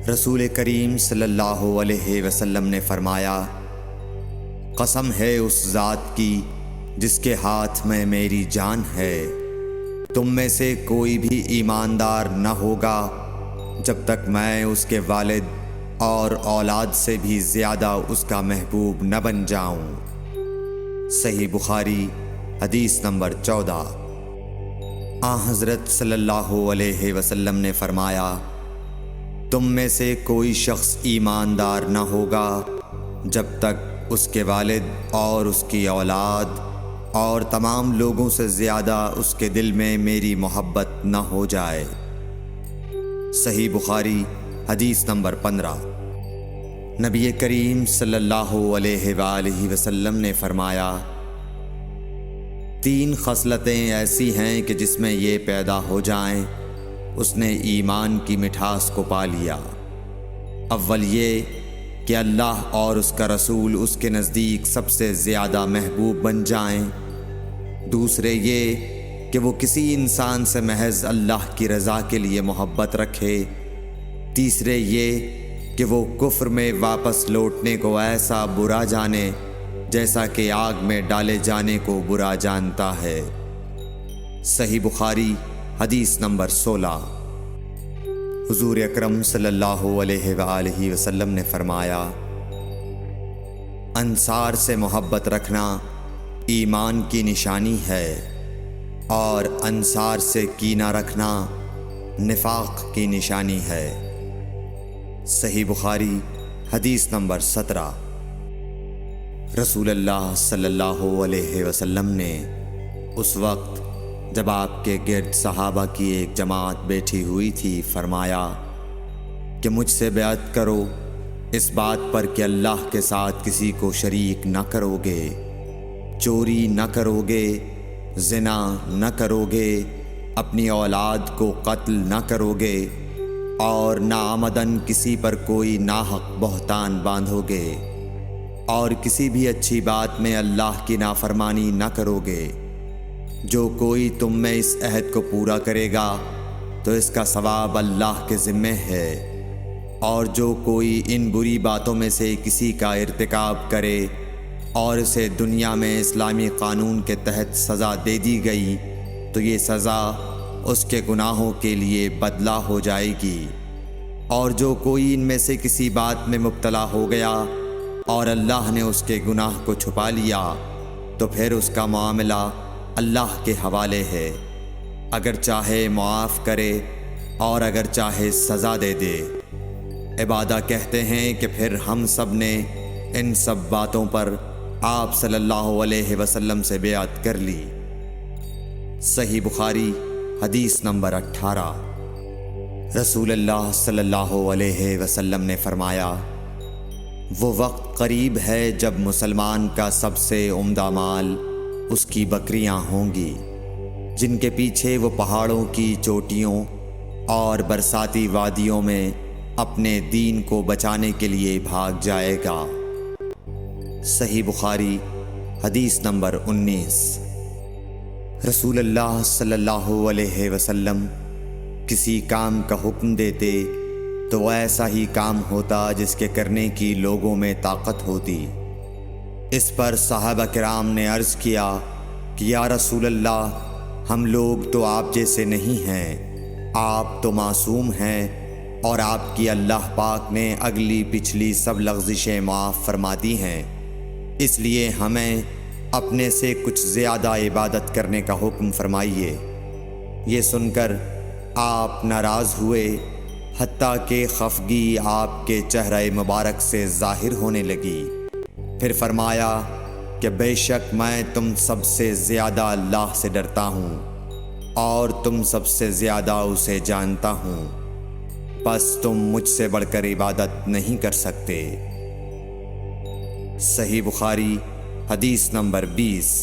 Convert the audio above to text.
رسول کریم صلی اللہ علیہ وسلم نے فرمایا، قسم ہے اس ذات کی جس کے ہاتھ میں میری جان ہے، تم میں سے کوئی بھی ایماندار نہ ہوگا جب تک میں اس کے والد اور اولاد سے بھی زیادہ اس کا محبوب نہ بن جاؤں۔ صحیح بخاری حدیث نمبر 14۔ حضرت صلی اللہ علیہ وسلم نے فرمایا، تم میں سے کوئی شخص ایماندار نہ ہوگا جب تک اس کے والد اور اس کی اولاد اور تمام لوگوں سے زیادہ اس کے دل میں میری محبت نہ ہو جائے۔ صحیح بخاری حدیث نمبر 15۔ نبی کریم صلی اللہ علیہ وآلہ وسلم نے فرمایا، 3 خصلتیں ایسی ہیں کہ جس میں یہ پیدا ہو جائیں اس نے ایمان کی مٹھاس کو پا لیا۔ اول یہ کہ اللہ اور اس کا رسول اس کے نزدیک سب سے زیادہ محبوب بن جائیں۔ دوسرے یہ کہ وہ کسی انسان سے محض اللہ کی رضا کے لیے محبت رکھے۔ تیسرے یہ کہ وہ کفر میں واپس لوٹنے کو ایسا برا جانے جیسا کہ آگ میں ڈالے جانے کو برا جانتا ہے۔ صحیح بخاری حدیث نمبر 16۔ حضور اکرم صلی اللہ علیہ وآلہ وسلم نے فرمایا، انصار سے محبت رکھنا ایمان کی نشانی ہے اور انصار سے کینہ رکھنا نفاق کی نشانی ہے۔ صحیح بخاری حدیث نمبر 17۔ رسول اللہ صلی اللہ علیہ وسلم نے اس وقت جب آپ کے گرد صحابہ کی ایک جماعت بیٹھی ہوئی تھی فرمایا کہ مجھ سے بیعت کرو اس بات پر کہ اللہ کے ساتھ کسی کو شریک نہ کرو گے، چوری نہ کرو گے، زنا نہ کرو گے، اپنی اولاد کو قتل نہ کرو گے اور ناعمدن کسی پر کوئی ناحق بہتان باندھو گے، اور کسی بھی اچھی بات میں اللہ کی نافرمانی نہ کرو گے۔ جو کوئی تم میں اس عہد کو پورا کرے گا تو اس کا ثواب اللہ کے ذمے ہے، اور جو کوئی ان بری باتوں میں سے کسی کا ارتکاب کرے اور اسے دنیا میں اسلامی قانون کے تحت سزا دے دی گئی تو یہ سزا اس کے گناہوں کے لیے بدلہ ہو جائے گی، اور جو کوئی ان میں سے کسی بات میں مبتلا ہو گیا اور اللہ نے اس کے گناہ کو چھپا لیا تو پھر اس کا معاملہ اللہ کے حوالے ہے، اگر چاہے معاف کرے اور اگر چاہے سزا دے دے۔ عبادہ کہتے ہیں کہ پھر ہم سب نے ان سب باتوں پر آپ صلی اللہ علیہ وسلم سے بیعت کر لی۔ صحیح بخاری حدیث نمبر 18۔ رسول اللہ صلی اللہ علیہ وسلم نے فرمایا، وہ وقت قریب ہے جب مسلمان کا سب سے عمدہ مال اس کی بکریاں ہوں گی، جن کے پیچھے وہ پہاڑوں کی چوٹیوں اور برساتی وادیوں میں اپنے دین کو بچانے کے لیے بھاگ جائے گا۔ صحیح بخاری حدیث نمبر 19۔ رسول اللہ صلی اللہ علیہ وسلم کسی کام کا حکم دیتے تو وہ ایسا ہی کام ہوتا جس کے کرنے کی لوگوں میں طاقت ہوتی۔ اس پر صحابہ کرام نے عرض کیا کہ یا رسول اللہ، ہم لوگ تو آپ جیسے نہیں ہیں، آپ تو معصوم ہیں اور آپ کی اللہ پاک نے اگلی پچھلی سب لغزشیں معاف فرما دی ہیں، اس لیے ہمیں اپنے سے کچھ زیادہ عبادت کرنے کا حکم فرمائیے۔ یہ سن کر آپ ناراض ہوئے، حتیٰ کہ خفگی آپ کے چہرہ مبارک سے ظاہر ہونے لگی۔ پھر فرمایا کہ بے شک میں تم سب سے زیادہ اللہ سے ڈرتا ہوں اور تم سب سے زیادہ اسے جانتا ہوں، بس تم مجھ سے بڑھ کر عبادت نہیں کر سکتے۔ صحیح بخاری حدیث نمبر 20۔